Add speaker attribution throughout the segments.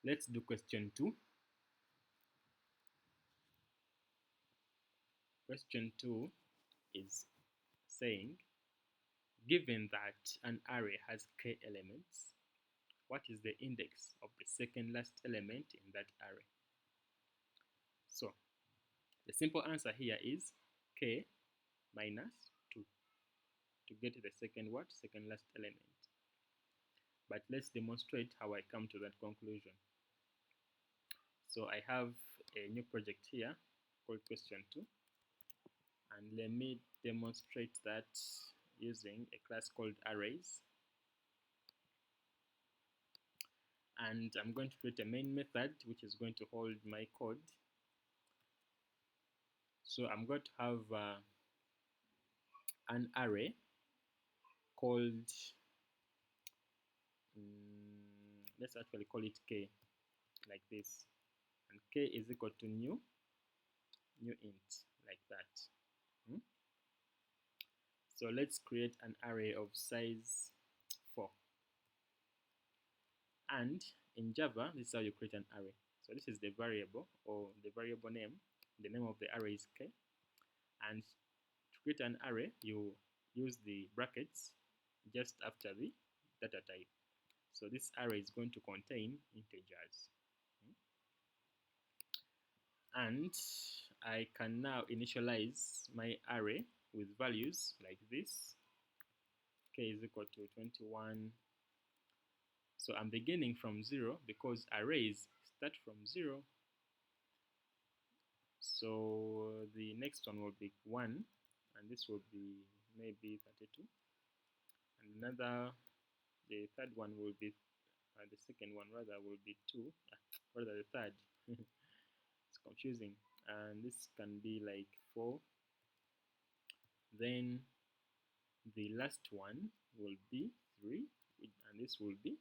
Speaker 1: Let's do question 2. Question 2 is saying, given that an array has k elements, what is the index of the second last element in that array? So the simple answer here is k minus 2 to get the second last element. But let's demonstrate how I come to that conclusion. So I have a new project here called question 2, and let me demonstrate that using a class called arrays. And I'm going to create a main method which is going to hold my code. So I'm going to have an array called, let's actually call it k, like this. And k is equal to new int, like that. So let's create an array of size 4. And in Java, this is how you create an array. So this is the variable, or the variable name. The name of the array is k. And to create an array, you use the brackets just after the data type. So this array is going to contain integers. And I can now initialize my array with values like this. K is equal to 21. So I'm beginning from 0 because arrays start from 0. So the next one will be 1, and this will be maybe 32. And the third one will be, the second one rather will be 2, rather the third. It's confusing. And this can be like 4. Then the last one will be 3, and this will be,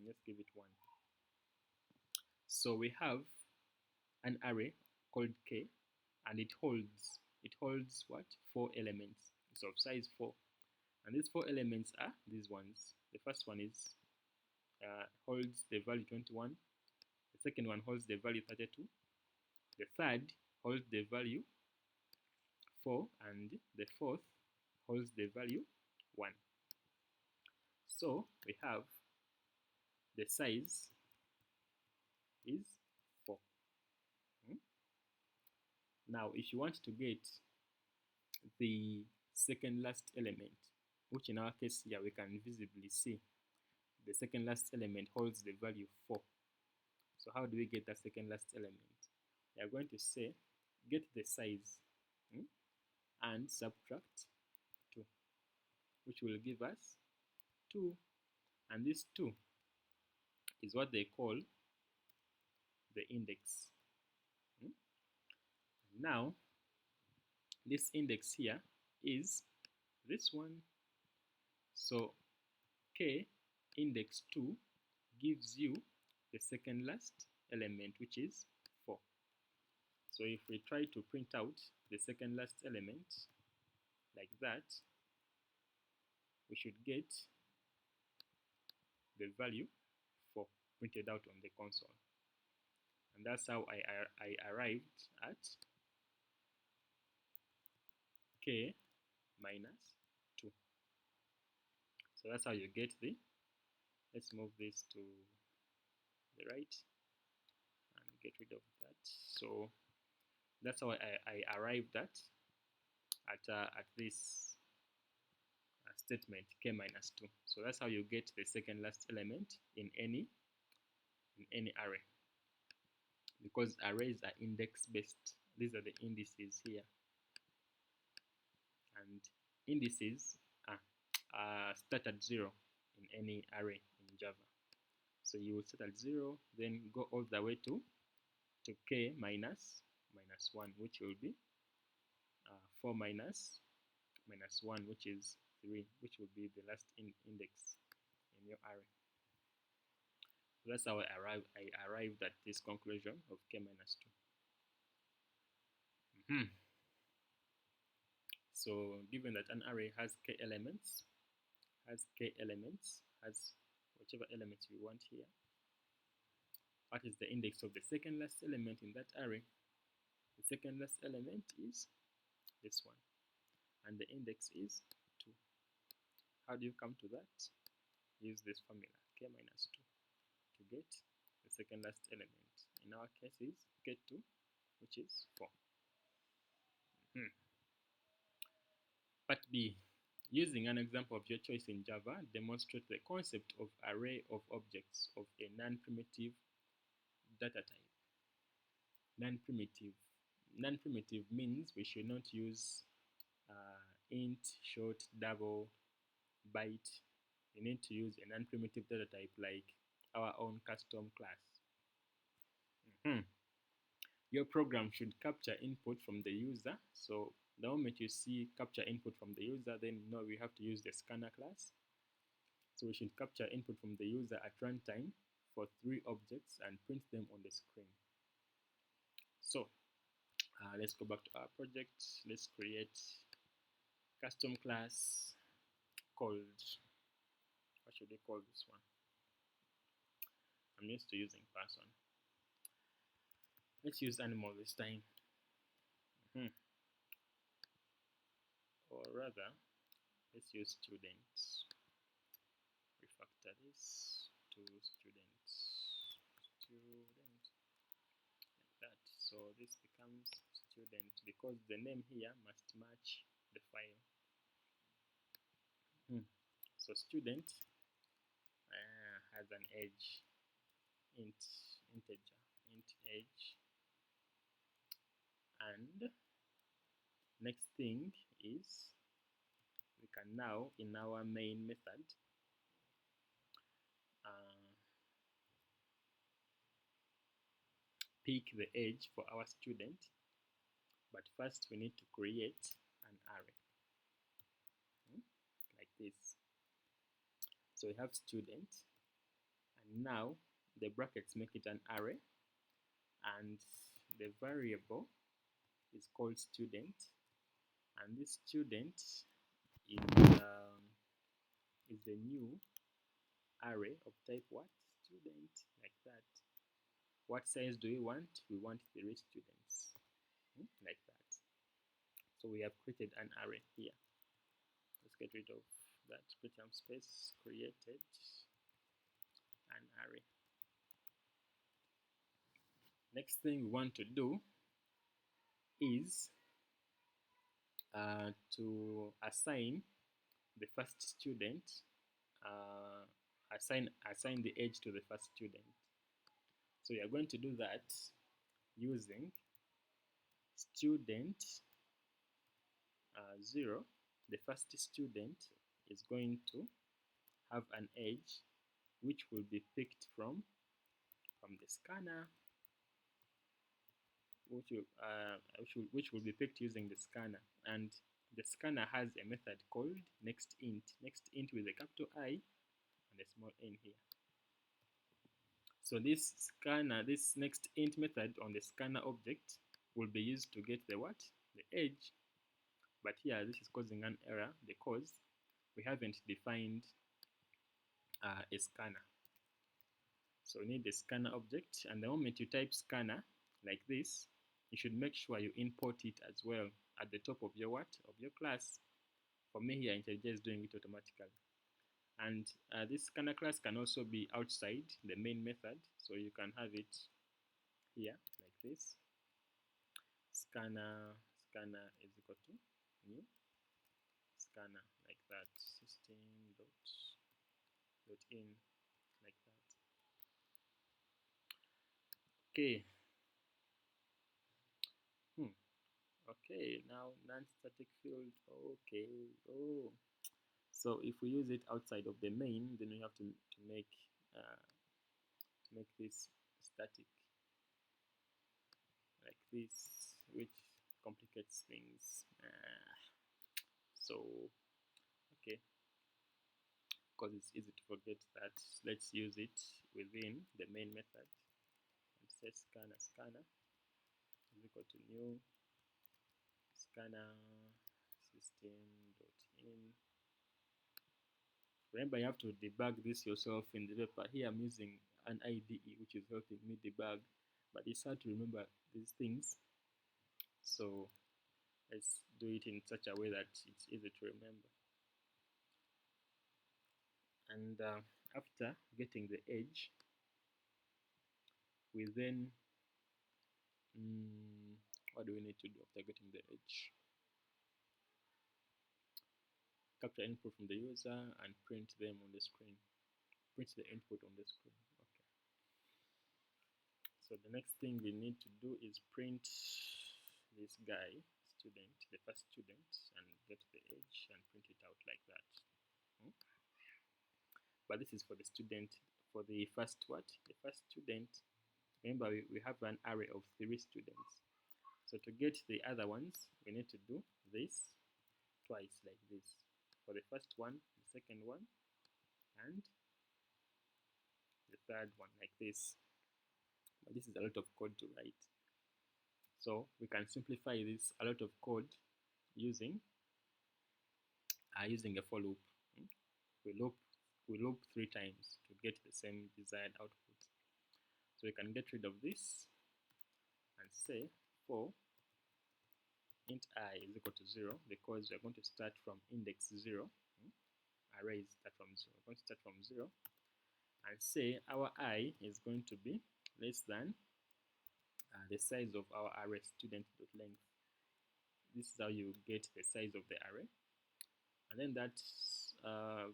Speaker 1: let's give it 1. So we have an array called k, and it holds what? 4 elements. It's of size 4. And these 4 elements are these ones. The first one is holds the value 21. The second one holds the value 32. The third holds the value 4, and the fourth holds the value 1. So we have the size is 4. Now if you want to get the second last element, which in our case here we can visibly see the second last element holds the value 4. So how do we get the second last element? We are going to say get the size and subtract 2, which will give us 2. And this 2 is what they call the index. Now this index here is this one. So k index 2 gives you the second last element, which is 4. So if we try to print out the second last element like that, we should get the value 4 printed out on the console. And that's how I arrived at k minus 2. So that's how you get the, let's move this to the right and get rid of that. So that's how I arrived at this statement k minus 2. So that's how you get the second last element in any array, because arrays are index based. These are the indices here, and indices start at 0 in any array in Java. So you will start at 0, then go all the way to k minus 1, which will be 4 minus 1, which is 3, which will be the last index in your array. So that's how I arrived at this conclusion of k minus 2. So given that an array has k elements, has whichever elements we want here, What is the index of the second last element in that array? The second last element is this one, and the index is 2. How do you come to that? Use this formula, k minus 2, to get the second last element. In our case is k2, which is 4. Part B. Using an example of your choice in Java, demonstrate the concept of array of objects of a non-primitive data type. Non-primitive. Non-primitive means we should not use int, short, double, byte. We need to use a non-primitive data type like our own custom class. Your program should capture input from the user. So the moment you see capture input from the user, then you know we have to use the scanner class. So we should capture input from the user at runtime for 3 objects and print them on the screen. So let's go back to our project. Let's create custom class called, what should we call this one? I'm used to using person. Let's use animal this time. Or rather, let's use students. Refactor this to students. Like that. So this becomes student because the name here must match the file. So student has an age, integer, int age, and next thing is we can now in our main method pick the age for our student, but first we need to create an array like this. So we have student, and now the brackets make it an array, and the variable is called student, and this student is the new array of type what? Student, like that. What size do we want? We want 3 students, like that. So we have created an array here. Let's get rid of that preterm space. Created an array. Next thing we want to do is to assign the first student, assign the age to the first student. So we are going to do that using student 0. The first student is going to have an age which will be picked from the scanner, which will be picked using the scanner. And the scanner has a method called nextInt. NextInt with a capital I and a small n here. So this nextInt method on the scanner object will be used to get the what? The age. But here this is causing an error because we haven't defined a scanner. So we need the scanner object, and the moment you type scanner like this, you should make sure you import it as well at the top of your what? Of your class. For me here, IntelliJ is doing it automatically. And this scanner class can also be outside the main method, so you can have it here like this. Scanner is equal to new scanner, like that. System dot in, like that. Okay. Okay, now non-static field. Okay. Oh, so if we use it outside of the main, then we have to make this static like this, which complicates things. So okay, because it's easy to forget that, let's use it within the main method and say scanner is equal to new scanner system.in Remember, you have to debug this yourself in the paper. Here I'm using an IDE which is helping me debug, but it's hard to remember these things. So let's do it in such a way that it's easy to remember. And after getting the edge, we then what do we need to do after getting the edge? Capture input from the user and print them on the screen. Print the input on the screen. Okay. So the next thing we need to do is print this guy, student, the first student, and get the edge and print it out like that. But this is for the student, for the first what? The first student. Remember, we have an array of 3 students. So to get the other ones, we need to do this twice like this. For the first one, the second one, and the third one like this. But this is a lot of code to write. So we can simplify this a lot of code using a for loop. We loop 3 times to get the same desired output. So we can get rid of this and say for int I is equal to 0, because we're going to start from index 0. Arrays start from 0. We're going to start from 0 and say our I is going to be less than the size of our array student.length. This is how you get the size of the array. And then that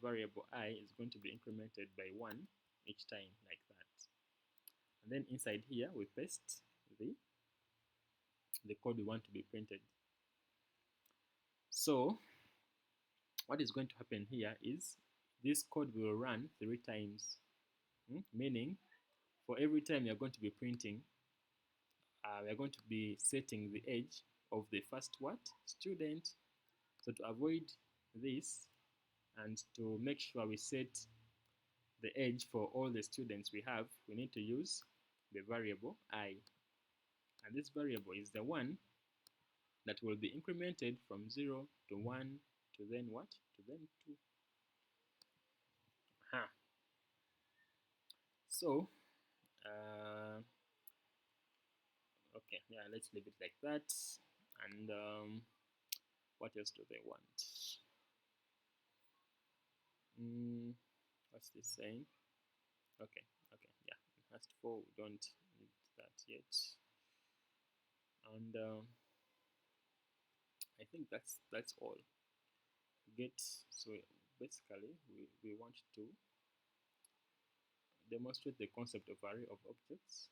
Speaker 1: variable I is going to be incremented by 1 each time like that. And then inside here we paste the code we want to be printed. So what is going to happen here is this code will run 3 times, meaning for every time you're going to be printing, we are going to be setting the edge of the first what? Student. So to avoid this and to make sure we set the edge for all the students we have, we need to use the variable I. And this variable is the one that will be incremented from 0 to 1 to then what? To then 2. So, okay, yeah, let's leave it like that. And what else do they want? What's this saying? Okay, yeah. Last 4, we don't need that yet. And I think that's all. So basically we want to demonstrate the concept of array of objects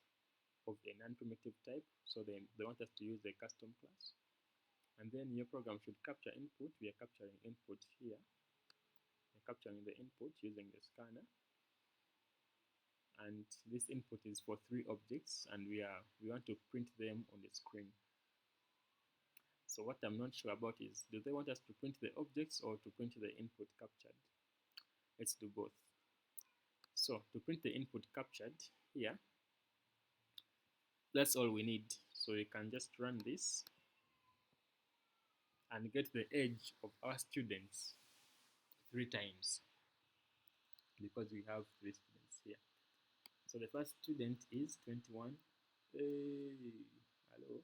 Speaker 1: of a non-primitive type. So they want us to use a custom class. And then your program should capture input. We are capturing input here. We're capturing the input using the scanner. And this input is for 3 objects, and we want to print them on the screen. So what I'm not sure about is, do they want us to print the objects or to print the input captured? Let's do both. So to print the input captured here, that's all we need. So we can just run this and get the age of our students 3 times, because we have 3 students here. So the first student is 21. Hey, hello.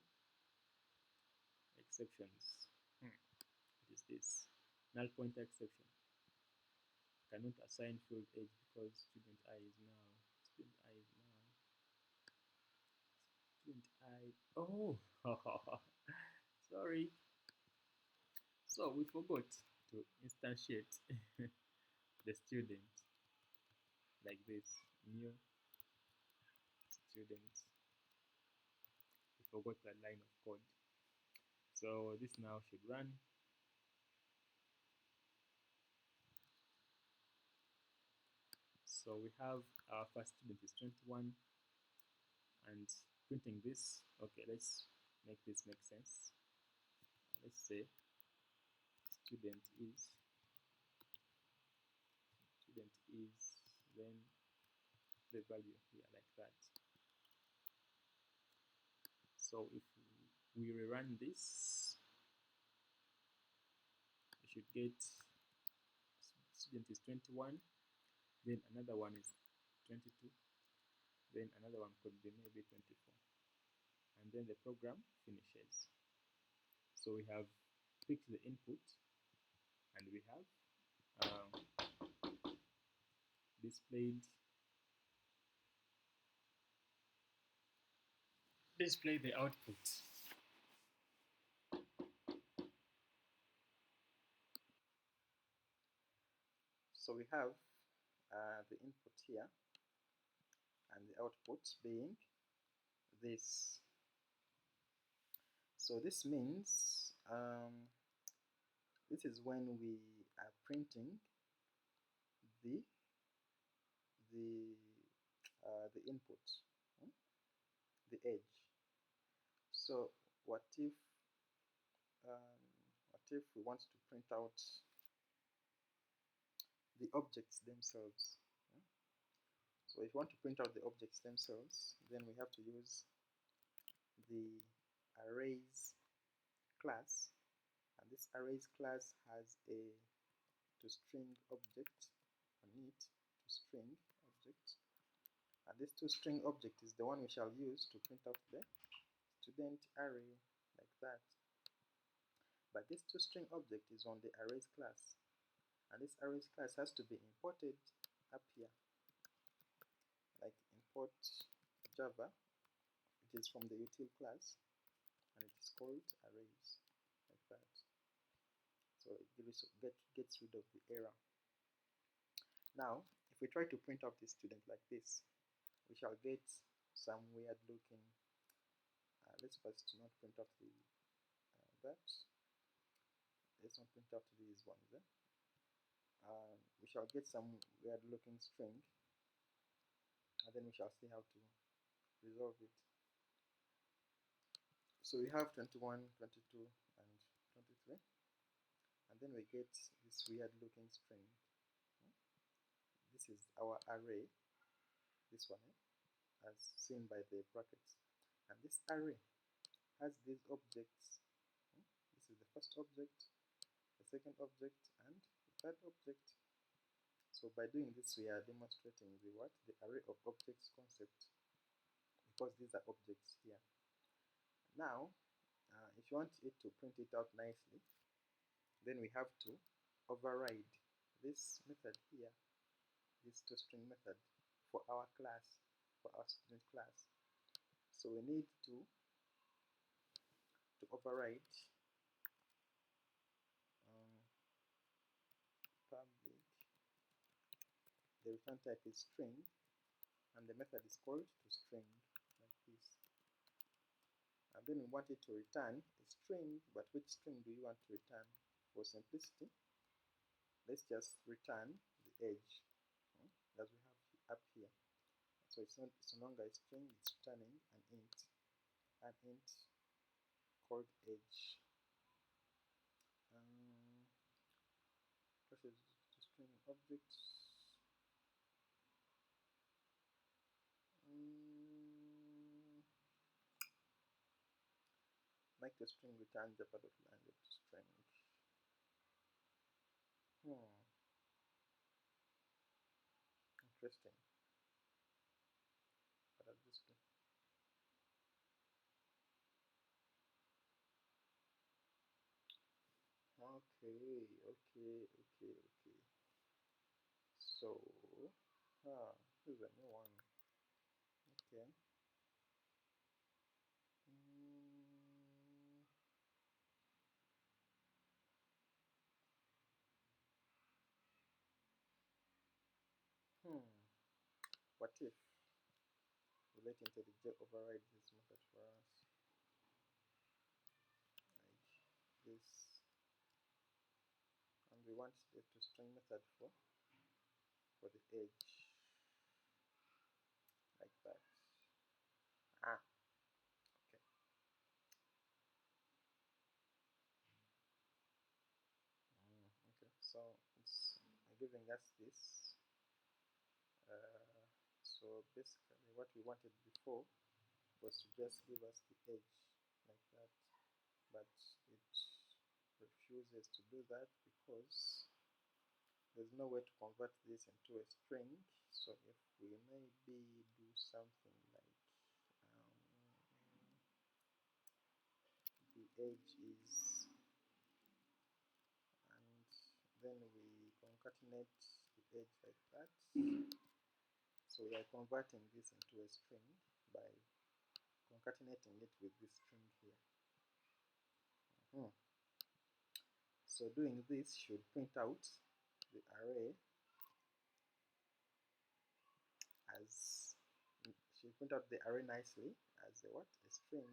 Speaker 1: Exceptions. What is this? Null pointer exception. Cannot assign field age because student I is now. Student I is now. Student I. Oh, sorry. So we forgot to instantiate the student like this. New student. We forgot that line of code. So this now should run. So we have our first student is 21 and printing this. Okay, let's make this make sense. Let's say student is then the value here like that. So if we rerun this, we should get student is 21, then another one is 22, then another one could be maybe 24, and then the program finishes. So we have picked the input, and we have displayed the output. So we have the input here and the output being this. So this means this is when we are printing the the the input, the edge. So what if we want to print out the objects themselves? So if you want to print out the objects themselves, then we have to use the arrays class, and this arrays class has a toString object on it, toString object, and this toString object is the one we shall use to print out the student array, like that. But this toString object is on the arrays class, and this arrays class has to be imported up here, like import Java. It is from the util class, and it is called arrays, like that. So it gets rid of the error. Now, if we try to print out this student like this, we shall get some weird looking. Let's first not print out the that. Let's not print out these ones. We shall get some weird looking string, and then we shall see how to resolve it. So we have 21, 22, and 23, and then we get this weird looking string. This is our array, this one, as seen by the brackets, and this array has these objects. This is the first object, the second object, and the third object. So by doing this, we are demonstrating the what? The array of objects concept, because these are objects here. Now, if you want it to print it out nicely, then we have to override this method here, this toString method, for our class, for our student class. So we need to override public. The return type is string, and the method is called toString, like this. And then we want it to return a string, but which string do you want to return? For simplicity, let's just return the edge, as we have up here. So it's no longer a string, it's returning an int called edge. Process to string objects. Make the string return java.language string. Interesting. What does this do? Okay. So, this is a new one. Okay. What if we let IntelliJ override this method for us, like this, and we want the toString method for the edge, like that. Okay. Okay, so it's giving us this. So basically what we wanted before was to just give us the edge, like that, but it refuses to do that because
Speaker 2: there's no way to convert this into a string, so if we maybe do something like the edge is, and then we concatenate the edge like that, so we are converting this into a string by concatenating it with this string here. So doing this should print out the array as, should print out the array nicely as a what? A string.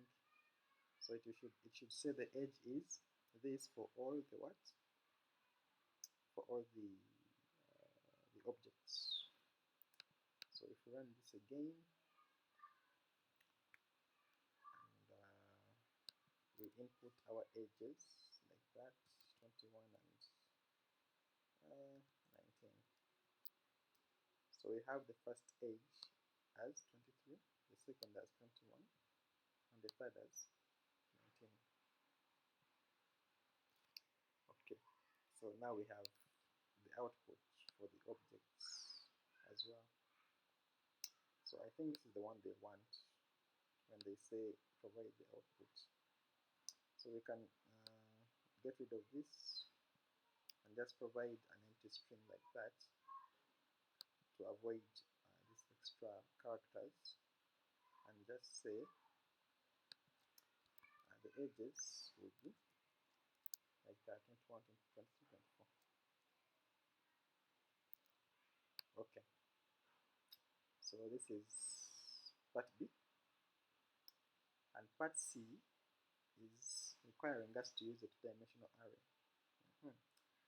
Speaker 2: So it should say the edge is this for all the what? For all the objects. So if we run this again and we input our edges like that, 21 and 19. So we have the first edge as 23, the second as 21, and the third as 19. Okay, so now we have the output for the objects as well. So I think this is the one they want when they say provide the output. So we can get rid of this and just provide an empty string like that to avoid these extra characters, and just say the edges will be like that, 21, 23, 24. Okay, so this is part B, and part C is requiring us to use a two-dimensional array.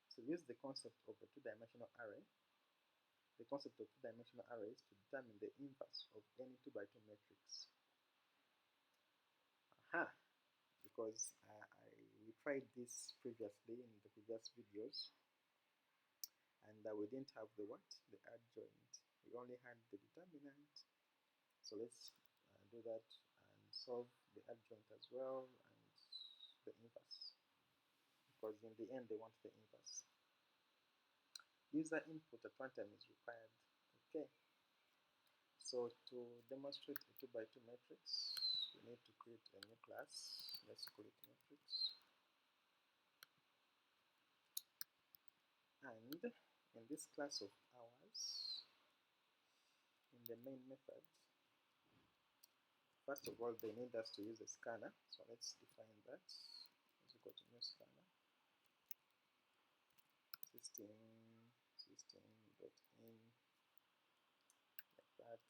Speaker 2: So use the concept of a two-dimensional array. The concept of two-dimensional arrays to determine the inverse of any 2x2 matrix. Because we tried this previously in the previous videos, and we didn't have the what? The adjoint. We only had the determinant. So let's do that and solve the adjoint as well and the inverse, because in the end they want the inverse. User input at runtime is required. Okay. So to demonstrate a 2x2 matrix, we need to create a new class. Let's call it matrix. And in this class of ours, in the main method, first of all, they need us to use a scanner. So let's define that. Let's go to new scanner. System.in, like that.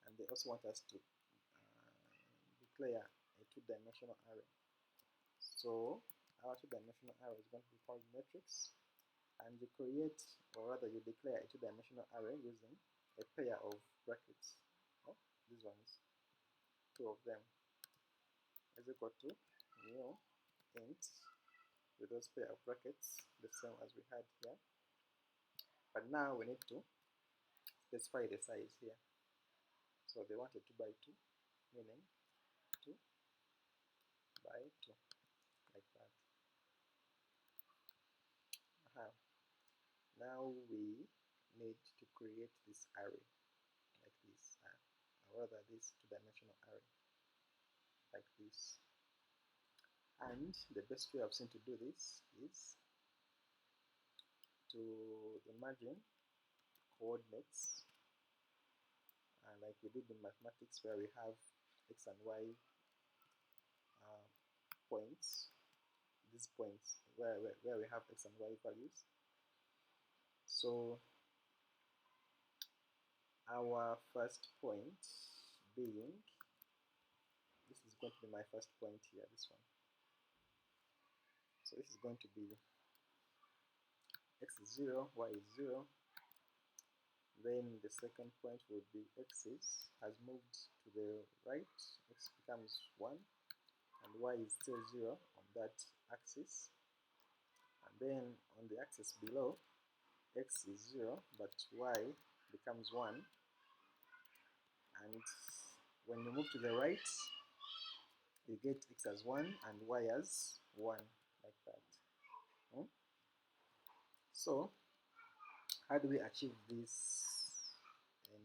Speaker 2: And they also want us to declare a two-dimensional array. So our two-dimensional array is going to be called matrix, and you create, or rather you declare a two-dimensional array using a pair of brackets. Oh, these ones, two of them, is equal to new int with those pair of brackets, the same as we had here. But now we need to specify the size here. So they want a 2x2, meaning 2 by 2, like that. Now we need to create this array, like this, or rather this two-dimensional array, like this. And the best way I've seen to do this is to imagine coordinates, like we did in mathematics, where we have x and y points, these points where we have x and y values. So our first point being, this is going to be my first point here, this one. So this is going to be x is 0, y is 0. Then the second point would be x has moved to the right, x becomes 1, and y is still 0 on that axis. And then on the axis below, x is 0, but y becomes 1. And when you move to the right, you get x as 1 and y as 1, like that. So how do we achieve this in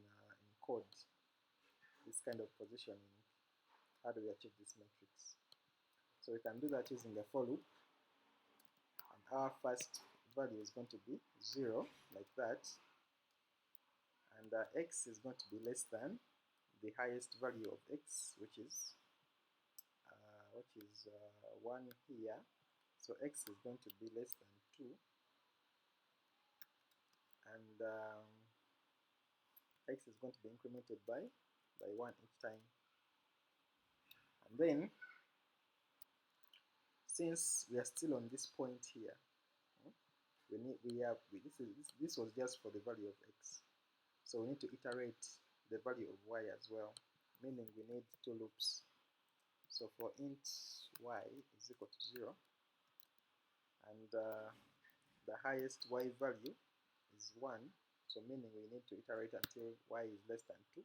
Speaker 2: code, this kind of positioning? How do we achieve this matrix? So we can do that using the for loop, and our first value is going to be 0, like that, and x is going to be less than the highest value of x, which is 1 here. So x is going to be less than 2, and x is going to be incremented by 1 each time. And then, since we are still on this point here, this was just for the value of x. So we need to iterate the value of y as well, meaning we need 2 loops. So for int y is equal to 0, and the highest y value is 1, so meaning we need to iterate until y is less than 2,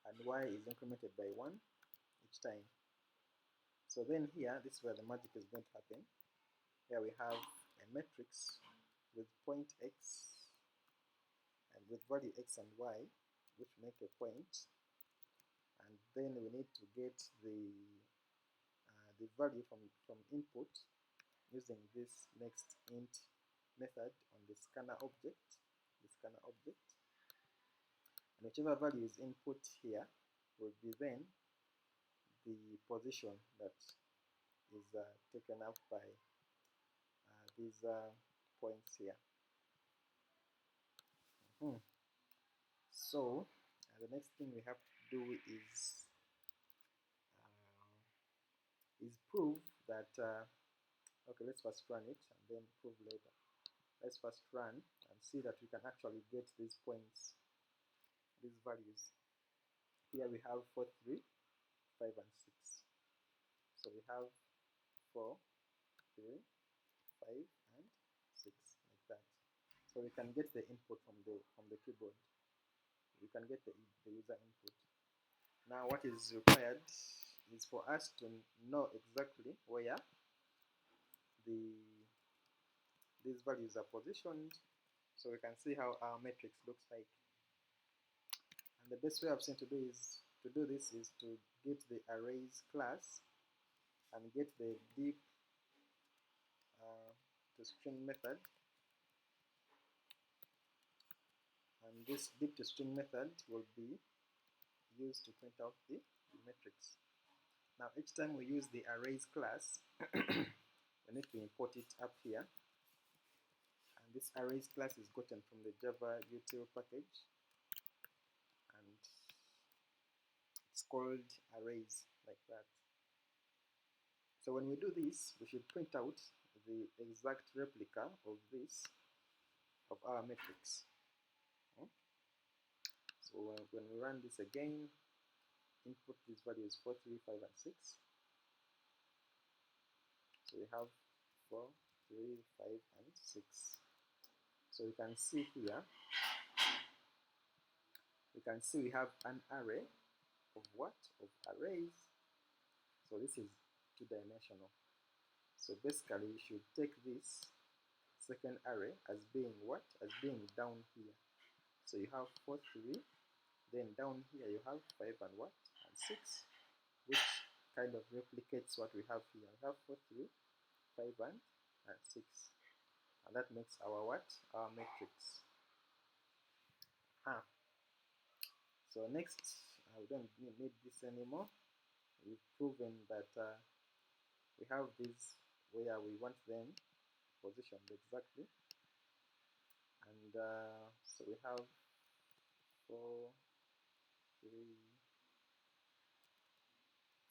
Speaker 2: and y is incremented by 1 each time. So then here, this is where the magic is going to happen. Here we have a matrix with point x and with value x and y, which make a point, and then we need to get the value from input using this next int method on the scanner object, and whichever value is input here will be then the position that is taken up by these points here. So the next thing we have to do is prove that okay, let's first run it and then prove later. Let's first run and see that we can actually get these points, these values. Here we have 4, 3, 5, and 6. So we have 4, 3, 5, and 6, like that. So we can get the input from the keyboard. We can get the user input. Now what is required is for us to know exactly where these values are positioned, so we can see how our matrix looks like. And the best way I've seen to do this is to get the arrays class and get the deep to string method, and this deep to string method will be used to print out the matrix. Now each time we use the arrays class, we need to import it up here, and this arrays class is gotten from the Java util package, and it's called arrays, like that. So when we do this, we should print out the exact replica of our matrix. So when we run this again, input these values 4, 3, 5, and 6. So we have 4, 3, 5, and 6. So you can see here, we have an array of what? Of arrays. So this is 2-dimensional. So basically, you should take this second array as being what? As being down here. So you have 4, 3, then down here you have 5 and what? And 6, which kind of replicates what we have here. We have 4, 3, 5, and 6. And that makes our what? Our matrix. So next, we don't need this anymore. We've proven that we have these where we want them positioned exactly. And so we have 4, 3,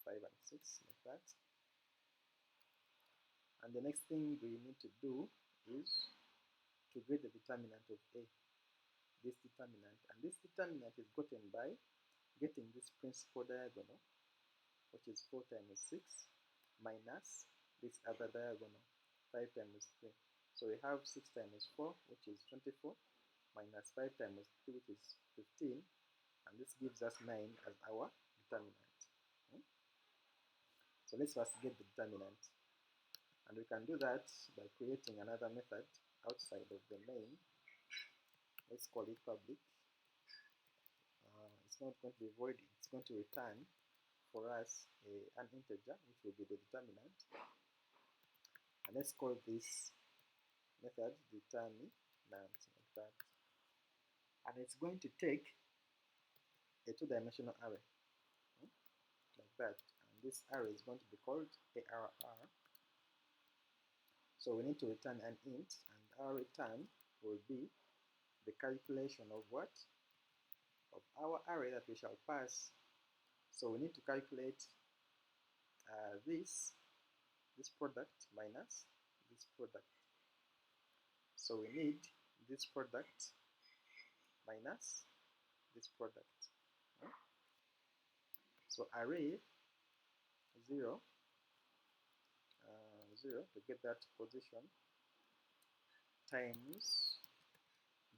Speaker 2: 5, and 6, like that. And the next thing we need to do is to get the determinant of A, this determinant. And this determinant is gotten by getting this principal diagonal, which is 4 times 6, minus this other diagonal, 5 times 3. So we have 6 times 4, which is 24, minus 5 times 3, which is 15, and this gives us 9 as our determinant. So let's first get the determinant. And we can do that by creating another method outside of the main. Let's call it public. It's not going to be void, it's going to return for us an integer, which will be the determinant. And let's call this method determinant, like that. And it's going to take a two-dimensional array, like that. And this array is going to be called ARR. So we need to return an int, and our return will be the calculation of what? Of our array that we shall pass. So we need to calculate this product minus this product. So we need this product minus this product. So array 0, 0 to get that position times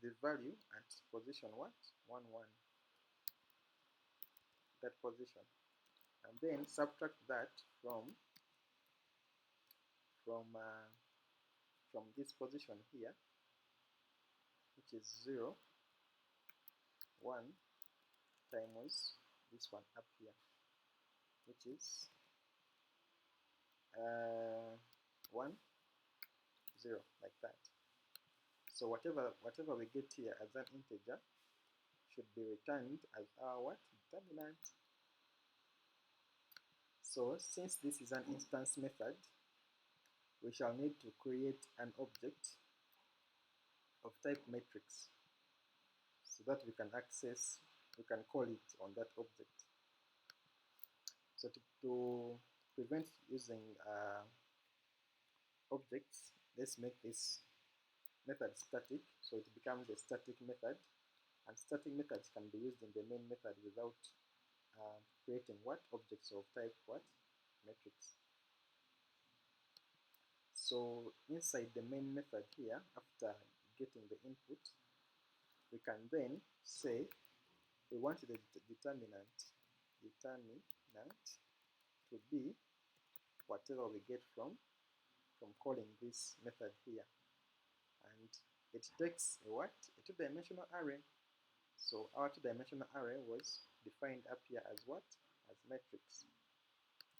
Speaker 2: the value at position what? 1, 1. That position. And then subtract that from this position here, which is 0, 1 times this one up here, which is 1, 0, like that. So whatever we get here as an integer should be returned as our what? Determinant. So since this is an instance method, we shall need to create an object of type matrix so that we can call it on that object. So to prevent using objects, let's make this method static, so it becomes a static method. And static methods can be used in the main method without creating what? Objects of type what? Matrix. So inside the main method here, after getting the input, we can then say we want the determinant to be whatever we get from calling this method here. And it takes a what? A two-dimensional array. So our two-dimensional array was defined up here as what? As matrix.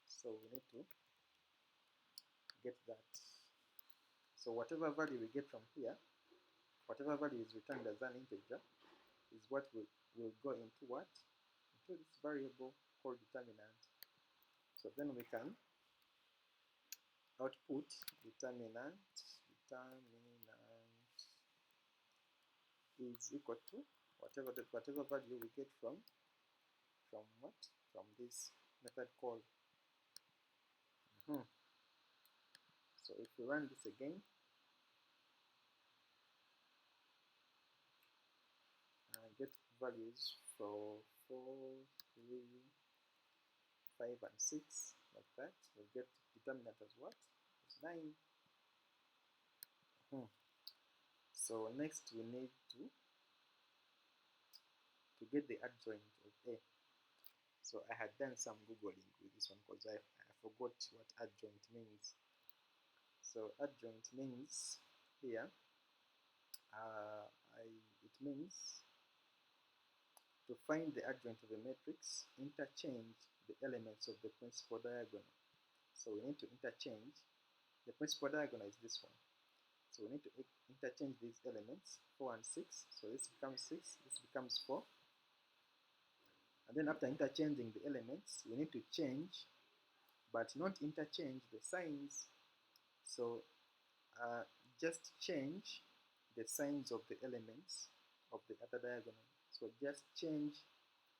Speaker 2: So we need to get that. So whatever value we get from here, whatever value is returned as an integer, is what will go into what? Into this variable called determinant. So then we can output determinant is equal to whatever value we get from what? From this method call. So if we run this again, get values for 4, 3, 5, and 6, like that. We'll get determinant as what? As 9. So next we need to get the adjoint of A. So I had done some googling with this one because I forgot what adjoint means. So adjoint means here, it means to find the adjoint of a matrix, interchange the elements of the principal diagonal. So we need to interchange. The principal diagonal is this one. So we need to interchange these elements, 4 and 6. So this becomes 6, this becomes 4. And then after interchanging the elements, we need to change, but not interchange the signs. So just change the signs of the elements of the other diagonal. So just change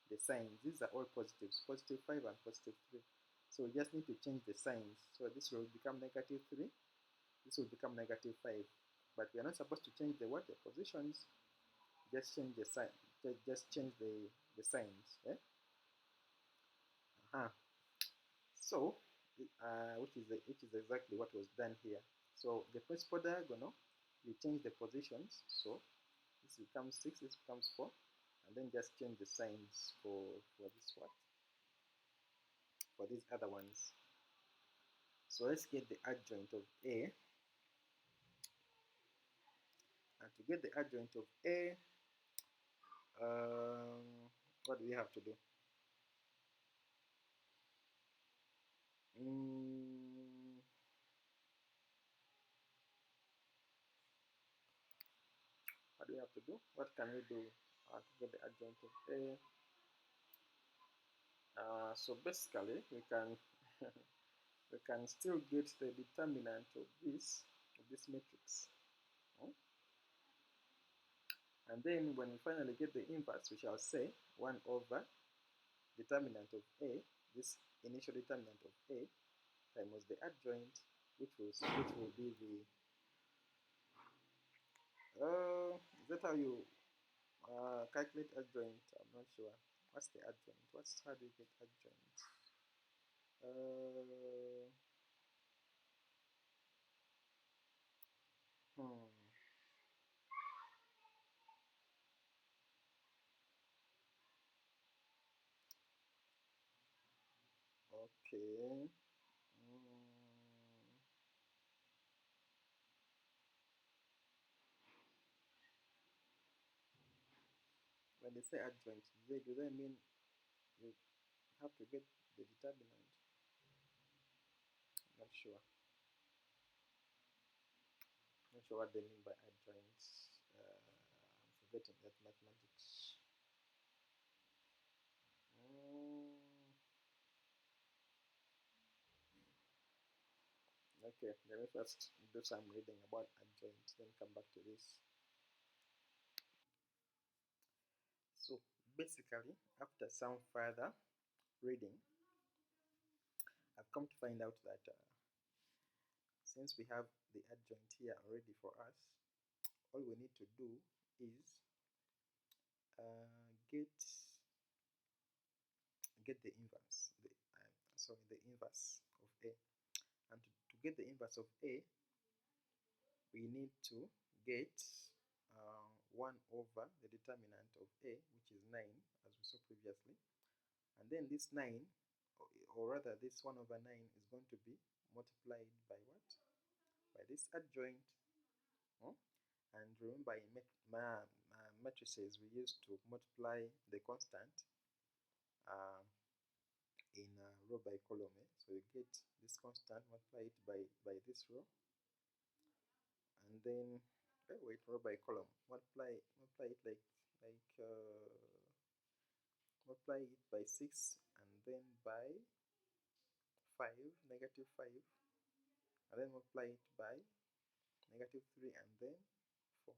Speaker 2: the signs. These are all positives, positive 5 and positive 3. So we just need to change the signs. So this will become negative 3. This will become negative 5. But we are not supposed to change the positions. Just change the sign. Just change the signs. Eh? So, which is exactly what was done here. So the principal diagonal, you change the positions. So this becomes 6. This becomes 4. And then just change the signs for this what? For these other ones. So let's get the adjoint of A. And to get the adjoint of A, what do we have to do? What do we have to do? What can we do to get the adjoint of A? So basically, we can we can still get the determinant of this matrix. And then when we finally get the inverse, we shall say 1 over determinant of A, this initial determinant of A, times the adjoint, which will be the is that how you calculate adjoint? I'm not sure. What's the adjoint? How do you get adjoint? Hmm. Okay. When they say adjoint, do they mean you have to get the determinant? I'm not sure. Not sure what they mean by adjoints. I'm forgetting that mathematics. Okay, let me first do some reading about adjoints, then come back to this. So basically, after some further reading, I've come to find out that since we have the adjoint here already for us, all we need to do is get the inverse, the inverse of A. And to get the inverse of A, we need to get 1 over the determinant of A, which is 9, as we saw previously. And then this 9, or rather this 1 over 9, is going to be multiplied by what? By this adjoint. And remember, in matrices, we used to multiply the constant in row by column. So you get this constant, multiply it by this row, and then row by column, multiply it multiply it by 6, and then by 5, negative 5, and then multiply it by negative 3, and then 4,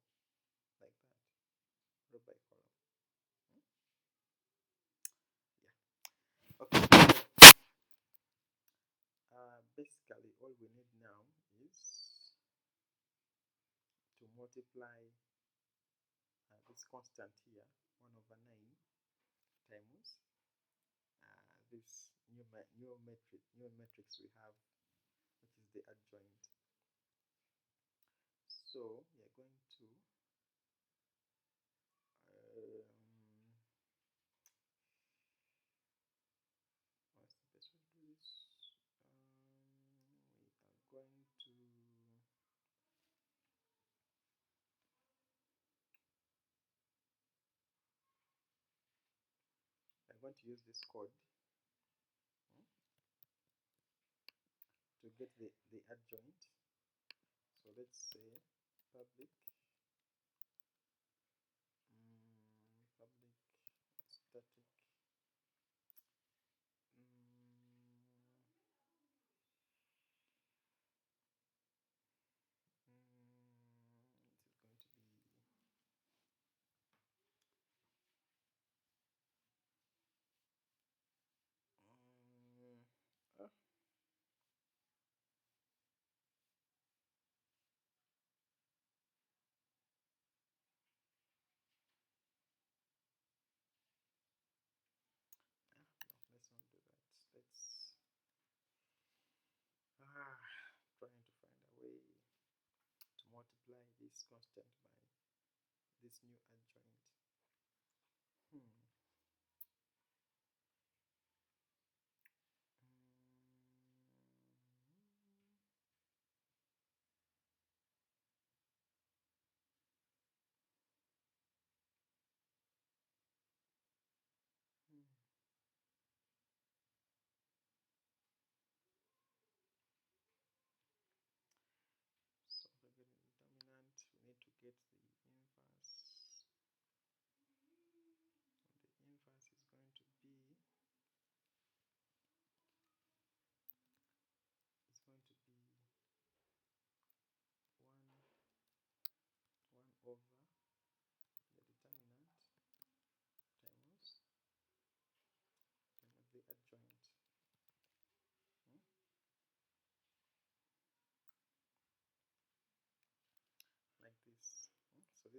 Speaker 2: like that, row by column. Yeah. Okay. Basically, all we need now is to multiply this constant here, 1 over 9, times this new matrix we have, which is the adjoint. So we are going to what's the best way to do this? We are going to use this code to get the adjoint. So let's say public static this is going to be no, let's not do that. Let's trying to find a way to multiply this constant by this new adjoint.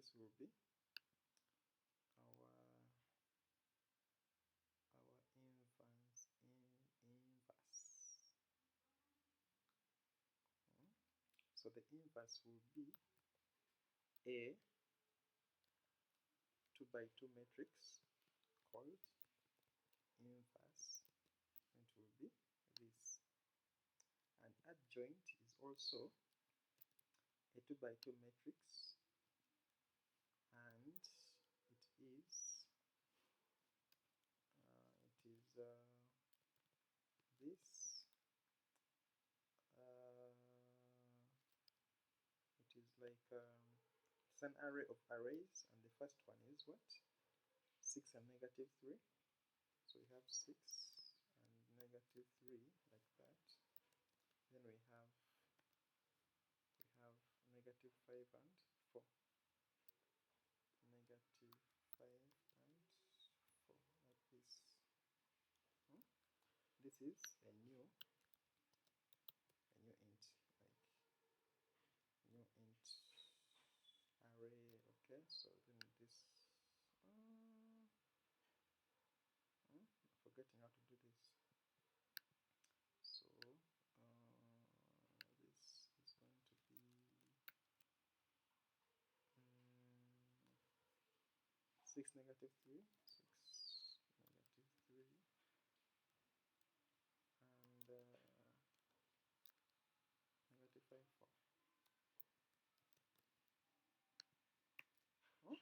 Speaker 2: this will be our inverse. So the inverse will be a 2 by 2 matrix called inverse, and it will be this. And adjoint is also a 2 by 2 matrix, and it is this. It is like it's an array of arrays, and the first one is what? 6 and negative 3. So we have 6 and negative 3 like that. Then we have negative 5 and 4. Negative 5 and 4 like this. This is a new int, like new int array. Okay, so then this forgetting how to do this. So this is going to be 6 negative 3, 6 negative 3, and negative 5, 4. Oh?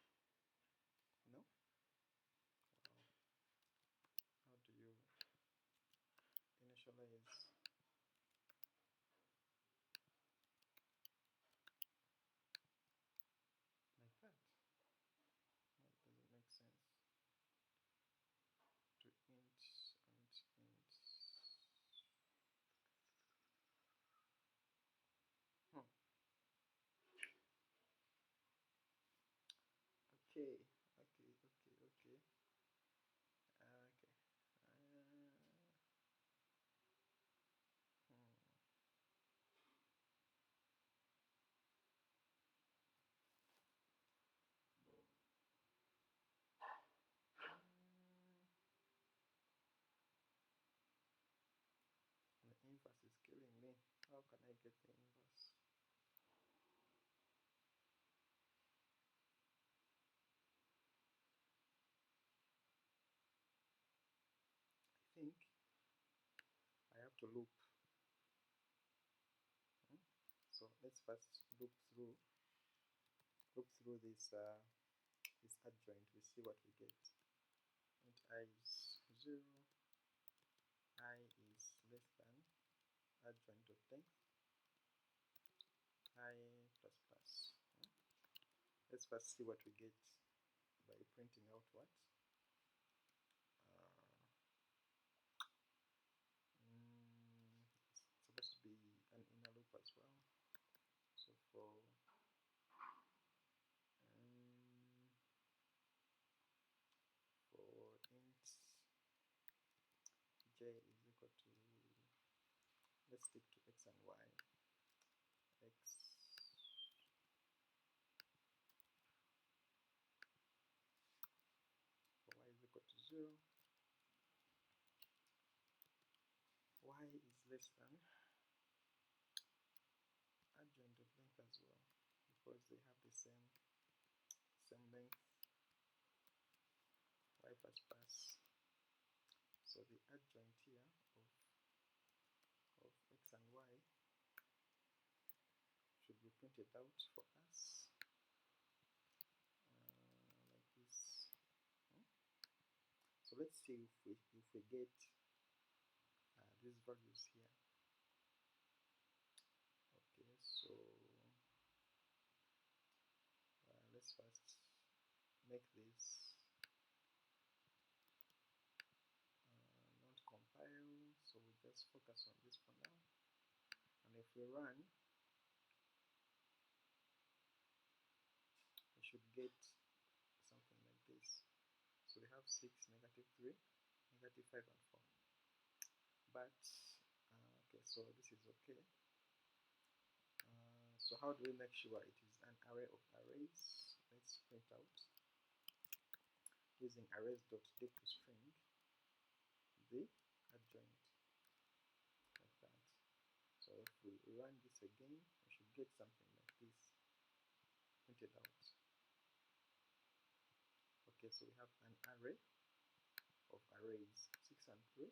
Speaker 2: No? How do you initialize? Like that? That doesn't make sense. To int and int. Okay, okay, okay, okay. Okay. The inverse is killing me. How can I get the inverse? I think I have to loop. So let's first loop through this this adjoint. We see what we get. Int I is 0, I is less than adjoint of length I plus plus. Let's first see what we get by printing out what. It's supposed to be an inner loop as well. So for int j is equal to, let's stick to x and y. X for y is equal to 0. Y is less than adjoint of length as well, because they have the same length, y plus plus. So the adjoint here of x and y should be printed out for us like this. So let's see if we get these values here. Okay, so let's first make this not compile, so we just focus on this for now. And if we run, we should get something like this. So we have 6, negative 3, negative 5 and 4. But okay, so this is okay. So how do we make sure it is an array of arrays? let's print out using arrays.decostring the adjoint like that. So if we run this again, we should get something like this printed out. Okay, so we have an array of arrays 6 and 3,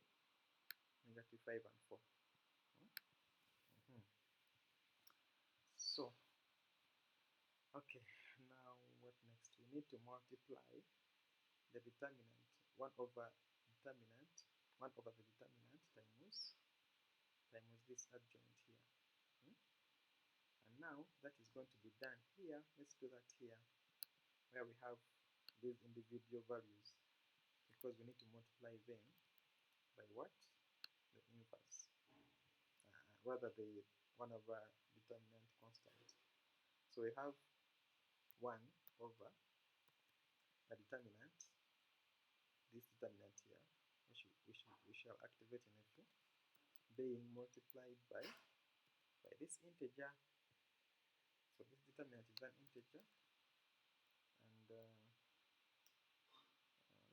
Speaker 2: negative 5 and 4. So, okay, now what next? We need to multiply the determinant 1 over determinant 1 over the determinant times this adjoint here. And now that is going to be done here. Let's do that here where we have these individual values, because we need to multiply them by what? The inverse. Rather the 1 over determinant constant. So we have 1 over the determinant, this determinant here, we shall activate in a few, being multiplied by this integer. So this determinant is an integer, and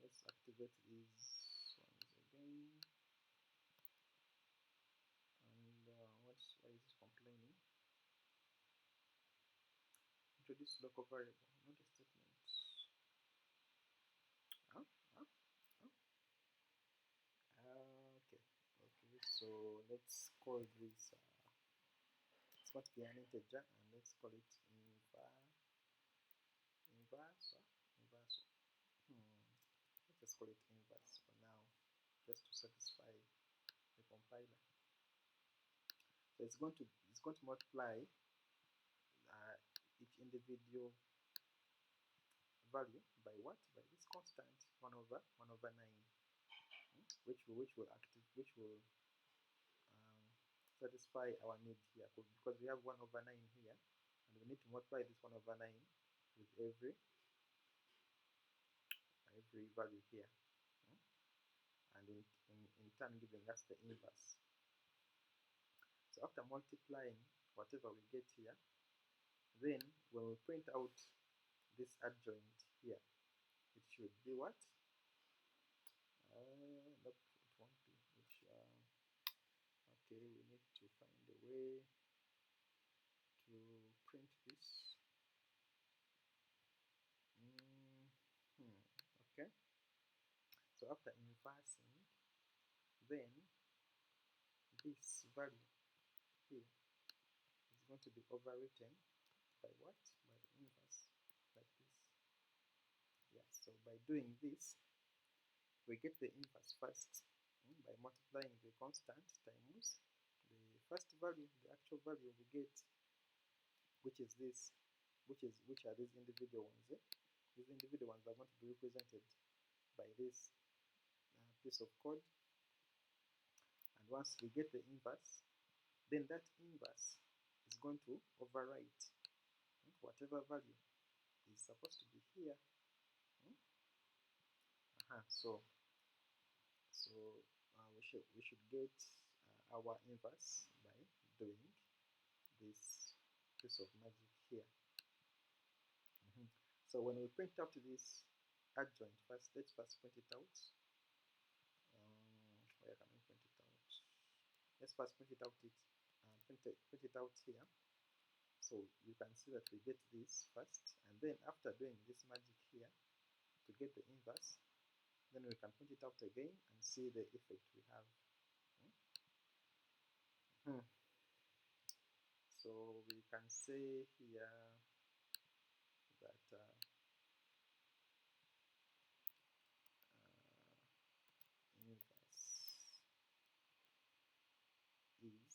Speaker 2: let's activate these ones again. And why is this complaining? Introduce local variable, not a statement. Okay, so let's call this it's going to be an integer, and let's call it inverse. Let's just call it inverse for now, just to satisfy the compiler. So it's going to multiply each individual value by what? By this constant 1 over 9, which will satisfy our need here, because we have 1 over 9 here, and we need to multiply this 1 over 9 with every value here, and in turn giving us the inverse. So after multiplying whatever we get here, then when we print out this adjoint here, it should be what? Nope, it won't be. Okay, we need to find a way to print this. Okay, so after inversing, then this value here is going to be overwritten by what? By the inverse, like this. Yeah, so by doing this, we get the inverse first by multiplying the constant times the first value, the actual value we get, which is this, which are these individual ones. These individual ones are going to be represented by this piece of code. And once we get the inverse, then that inverse is going to overwrite whatever value is supposed to be here. So we should get our inverse by doing this piece of magic here. So when we print out this adjoint first, let's first print it out. Where can we print it out? Let's first print it out. Print it out here. So you can see that we get this first, and then after doing this magic here to get the inverse, then we can print it out again and see the effect we have. So we can say here that inverse is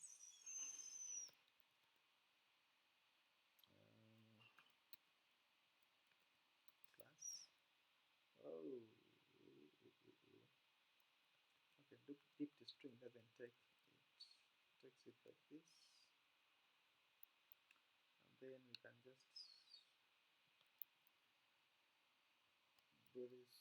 Speaker 2: class. Oh, okay. Deep to string doesn't take it. Takes it like this, and then we can just do this.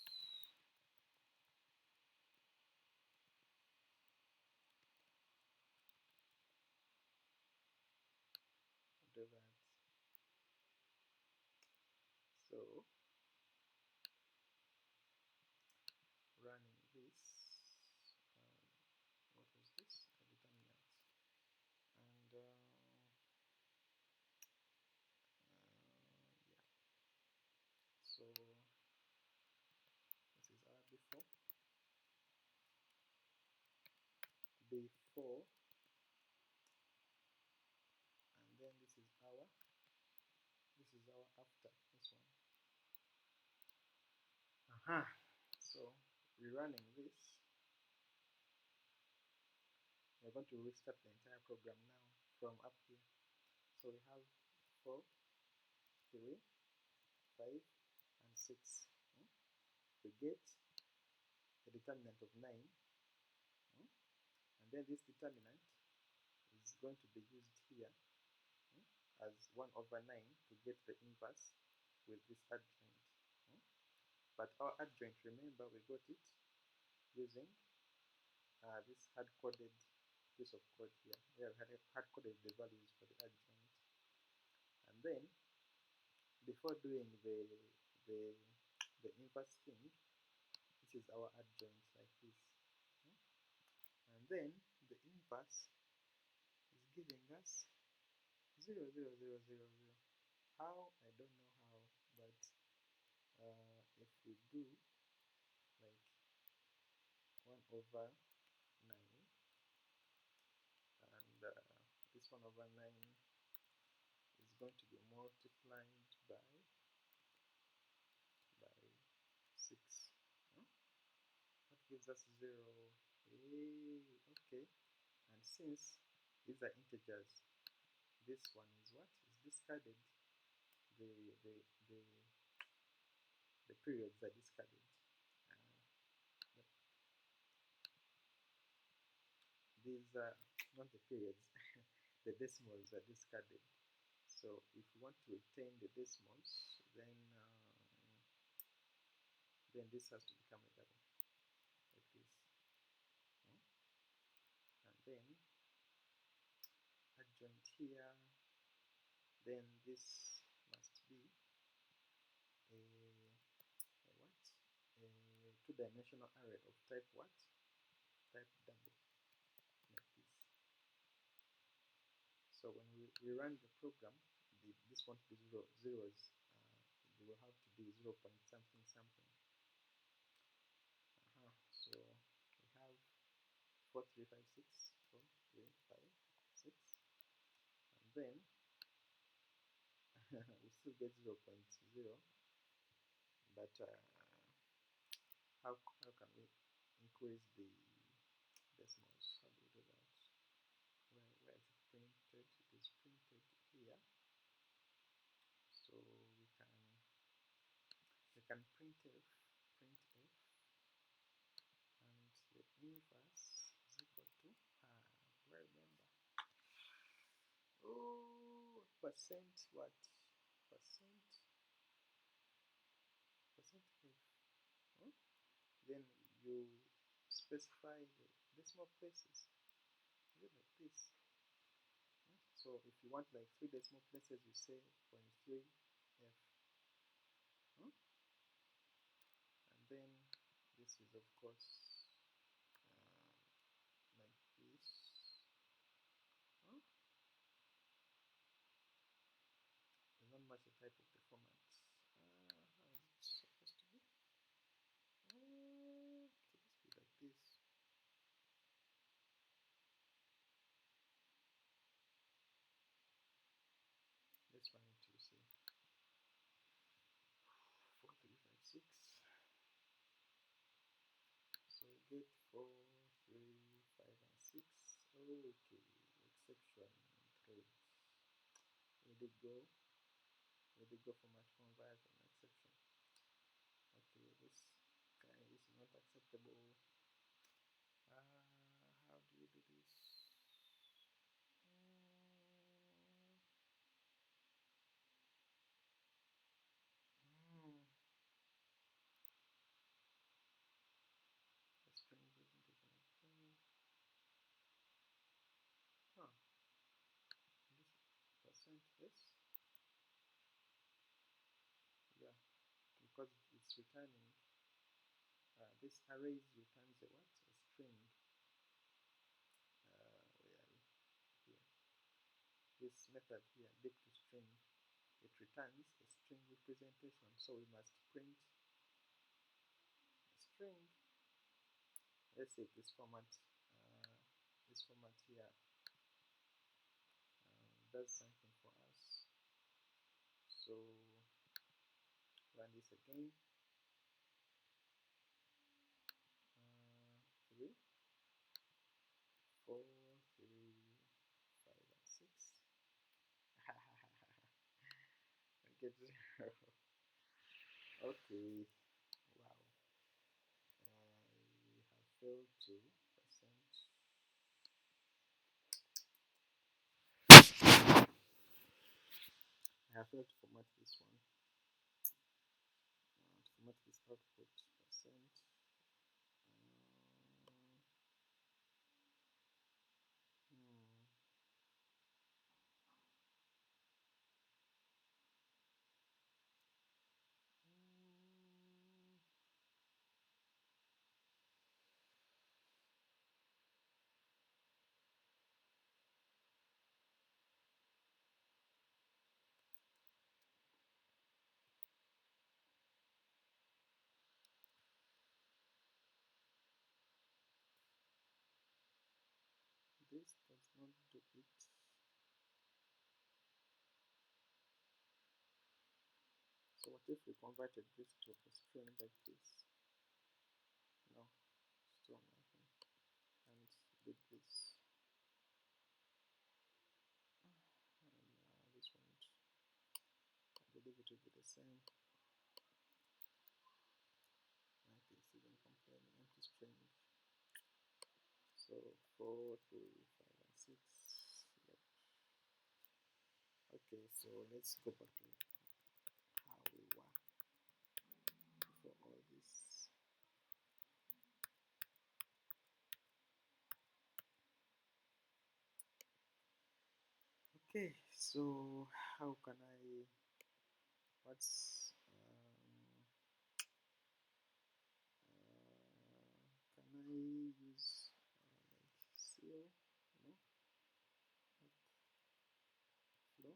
Speaker 2: Do that. So before, and then this is our after, this one. So rerunning this, we're going to restart the entire program now from up here. So we have 4, 3, 5, and 6. We get a determinant of 9, and then this determinant is going to be used here as 1 over 9 to get the inverse with this adjoint. But our adjoint, remember, we got it using this hard-coded piece of code here. We have hard-coded the values for the adjoint. And then, before doing the inverse thing, this is our adjoint like this. And then the inverse is giving us 0, 0, 0, 0, 0. How? I don't know how, but if we do like 1 over 9, and this 1 over 9 is going to be multiplied by 6. That gives us 0. Hey, okay. And since these are integers, this one is what? Is discarded. The the the the periods are discarded. These are not the periods. The decimals are discarded. So if we want to retain the decimals, then this has to become a double, like this. And then adjoint here, then this must be a what? A two-dimensional array of type what? Type double, like this. So when we run the program, this won't be zeros. They will have to be 0 point something something. So we have 4, 3, 5, 6, 4, 3, 5, 6, and then we still get 0 0.0, but how can we increase the decimals? How do we do that? Where is it printed? It is printed here. So we can print f, and the inverse is equal to remember. Oh, percent what? Percent f. Then you specify the decimal places. Is it like this? So if you want like 3 decimal places, you say 0.3 f. And then this is of course like this. There's not much a type of the format. How is it supposed to be? Supposed to be like this. Let's run it to see. 4, 3, 5, 6. So we get 4, 3, 5, and 6. Okay, exception threads. We did go format conversion exception. Okay, this is not acceptable. How do you do this? The string presentation of string. This percent s. Yeah, because it's returning. This arrays returns a what? A string. Where are we? Here. This method here, dict to string, it returns a string representation. So we must print a string. Let's say this format this format here does something for us. So run this again. 3, 4, 3, 5, and 6. Okay. Okay. Wow. I have failed to percent. I have failed to format this one. To format this output percent. Hmm. This does not do it. So what if we converted this to a string like this? No, still nothing. And did this. And this one, I believe it will be the same. Like this, even complaining empty string. So 4, 3, 5, and 6. Yep. Okay, so let's go back to how we were before all this. Okay, so how can I, what's can I use like seal? No, like flow.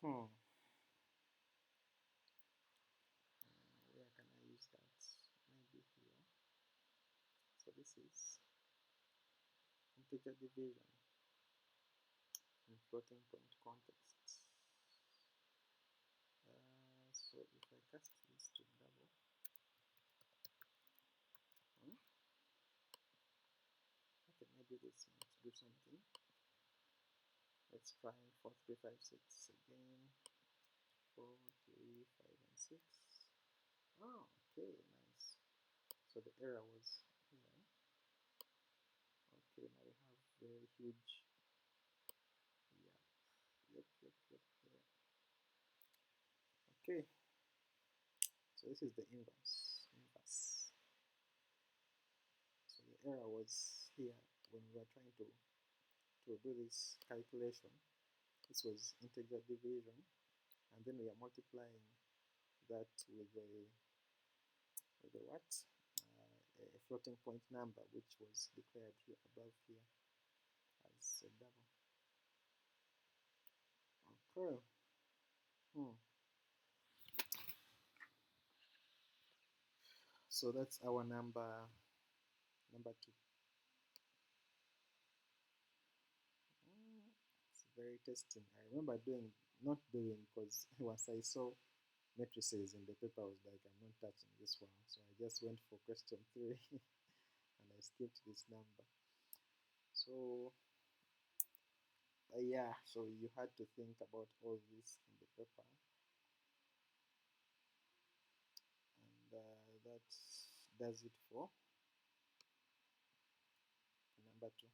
Speaker 2: Hmm. Where can I use that? Maybe here. So this is integer division in floating point context. So if I cast this to double, okay, maybe this might do something. Let's try 4, 3, 5, 6 again. 4, 3, 5, and 6. Oh, okay, nice. So the error was here. Okay, now we have very huge. Yep. Okay, so this is the inverse. So the error was here when we were trying to do this calculation. This was integer division, and then we are multiplying that with a what? A floating point number, which was declared here above here as a double. Okay. So that's our number 2. It's very testing. I remember not doing, because once I saw matrices in the paper, I was like, I'm not touching this one. So I just went for question 3 and I skipped this number. So yeah, so you had to think about all this in the paper. And that does it for number 2.